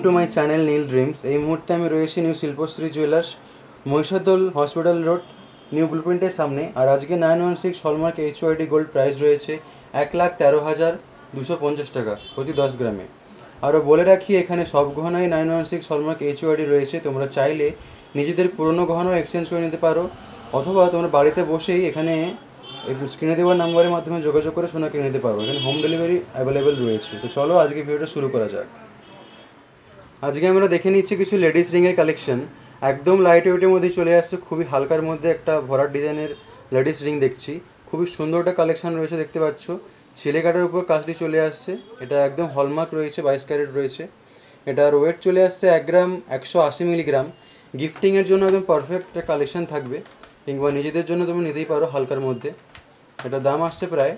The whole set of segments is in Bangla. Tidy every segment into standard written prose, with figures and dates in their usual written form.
Two my channel Neel dreams. এই মুহূর্তে আমি রয়েছি new Shilpashree jewellers, Mahishadal hospital road, new ব্লুপ্রিন্টের সামনে। আর আজকে 916 হলমার্ক HOID গোল্ড প্রাইস রয়েছে 1,13,250 টাকা প্রতি 10 গ্রামে। আরও বলে রাখি, এখানে সব গহনায় 916 হলমার্ক HOID রয়েছে। তোমরা চাইলে নিজেদের পুরনো গহনা এক্সচেঞ্জ করে নিতে পারো, অথবা তোমরা বাড়িতে বসেই এখানে স্ক্রিনে দেওয়ার নাম্বারের মাধ্যমে যোগাযোগ করে সোনা কিনে নিতে পারো। এখানে হোম ডেলিভারি অ্যাভেলেবেল রয়েছে। তো চলো আজকে ভিডিওটা শুরু করা যাক। আজকে আমরা দেখে নিচ্ছি কিছু লেডিস রিংয়ের কালেকশন। একদম লাইট ওয়েটের মধ্যে চলে আসছে, খুবই হালকার মধ্যে একটা ভরাট ডিজাইনের লেডিস রিং দেখছি। খুবই সুন্দর একটা কালেকশন রয়েছে, দেখতে পাচ্ছ। ছেলে কাটার উপর কাজটি চলে আসছে। এটা একদম হলমার্ক রয়েছে, 22 ক্যারেট রয়েছে। এটার ওয়েট চলে আসছে 1 গ্রাম 180 মিলিগ্রাম। গিফটিংয়ের জন্য একদম পারফেক্ট একটা কালেকশন থাকবে, কিংবা নিজেদের জন্য তুমি নিতেই পারো হালকার মধ্যে। এটার দাম আসছে প্রায়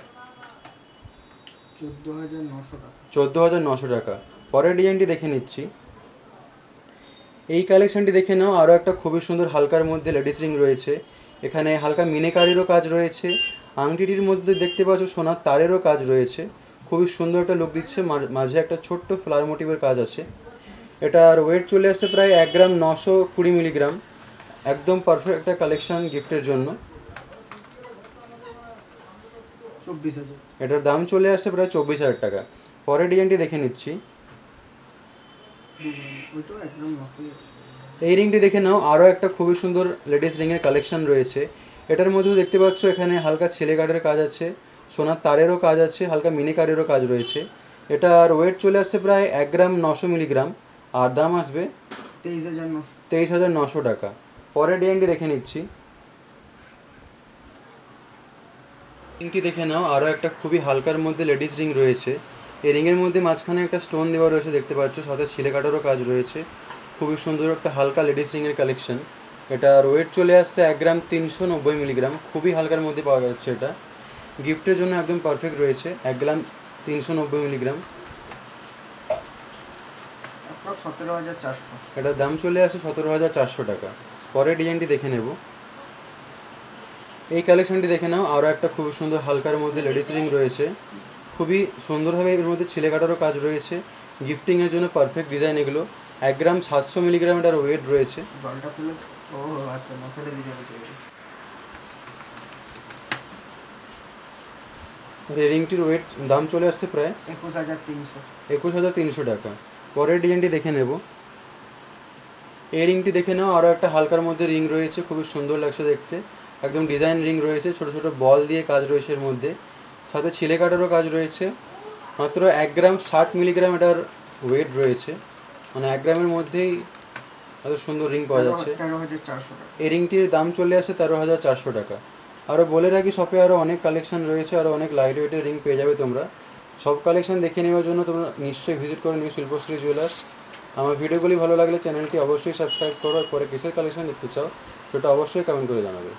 14,900 টাকা। পরের ডিজাইনটি দেখে নিচ্ছি। এই কালেকশনটি দেখে নাও। আরও একটা খুবই সুন্দর হালকার মধ্যে লেডিস রিং রয়েছে। এখানে হালকা মিনেকারিরও কাজ রয়েছে। আংটিটির মধ্যে দেখতে পাচ্ছ সোনার তারেরও কাজ রয়েছে। খুবই সুন্দর একটা লুক দিচ্ছে। মাঝে একটা ছোট্ট ফ্লাওয়ার মোটিভের কাজ আছে। এটার ওয়েট চলে আসছে প্রায় 1 গ্রাম 920 মিলিগ্রাম। একদম পারফেক্ট একটা কালেকশন গিফটের জন্য। 24,000। এটার দাম চলে আসছে প্রায় 24,000 টাকা। পরের ডিজাইনটি দেখে নিচ্ছি। এই রিংটি দেখে নাও। আরও একটা খুবই সুন্দর লেডিস রিংয়ের কালেকশন রয়েছে। এটার মধ্যেও দেখতে পাচ্ছ এখানে হালকা ছেলে কাঠের কাজ আছে, সোনার তারেরও কাজ আছে, হালকা মিনিকারেরও কাজ রয়েছে। এটার ওয়েট চলে আসছে প্রায় 1 গ্রাম 900 মিলিগ্রাম। আর দাম আসবে 23,900 টাকা। পরের ডিজাইনটি দেখে নিচ্ছি। রিংটি দেখে নাও। আরও একটা খুবই হালকার মধ্যে লেডিস রিং রয়েছে। এই রিংয়ের মধ্যে মাঝখানে একটা স্টোন দেওয়া রয়েছে, দেখতে পাচ্ছ। সাথে ছিলে কাটারও কাজ রয়েছে। খুবই সুন্দর একটা হালকা লেডিস রিংয়ের কালেকশন। এটার ওয়েট চলে আসছে 1 গ্রাম 390 মিলিগ্রাম। খুবই হালকার মধ্যে পাওয়া যাচ্ছে। এটা গিফটের জন্য একদম পারফেক্ট রয়েছে। 1 গ্রাম 390 মিলিগ্রাম। 17,400। এটার দাম চলে আসে 17,400 টাকা। পরের ডিজাইনটি দেখে নেব। এই কালেকশনটি দেখে নাও। আরও একটা খুবই সুন্দর হালকার মধ্যে লেডিস রিং রয়েছে। খুবই সুন্দরভাবে এর মধ্যে ছিলে কাটারও কাজ রয়েছে। গিফটিংয়ের জন্য পারফেক্ট ডিজাইন এগুলো। 1 গ্রাম 700 মিলিগ্রাম এটার ওয়েট রয়েছে। জলটা ফেলে আচ্ছা না ফেলে দিয়ে এই রিংটির ওয়েট দাম চলে আসছে প্রায় 21,300 টাকা। পরের ডিজাইনটি দেখে নেব। এই রিংটি দেখে নাও। আরও একটা হালকার মধ্যে রিং রয়েছে, খুবই সুন্দর লাগছে দেখতে। একদম ডিজাইন রিং রয়েছে, ছোটো ছোটো বল দিয়ে কাজ রয়েছে এর মধ্যে। সাথে ছিলে কাটারও কাজ রয়েছে। মাত্র 1 গ্রাম 60 মিলিগ্রাম এটার ওয়েট রয়েছে। মানে 1 গ্রামের মধ্যেই এত সুন্দর রিং পাওয়া যাচ্ছে। 13,400 টাকা। এই রিংটির দাম চলে আসে 13,400 টাকা। আরও বলে রাখি, শপে আরও অনেক কালেকশন রয়েছে, আরও অনেক লাইট ওয়েটের রিং পেয়ে যাবে তোমরা। সব কালেকশন দেখে নেওয়ার জন্য তোমরা নিশ্চয়ই ভিজিট করো নিউ শিল্পশ্রী জুয়েলার্স। আমার ভিডিওগুলি ভালো লাগলে চ্যানেলটি অবশ্যই সাবস্ক্রাইব করো। আর পরে কিসের কালেকশন দেখতে চাও সেটা অবশ্যই কমেন্ট করে জানাবে।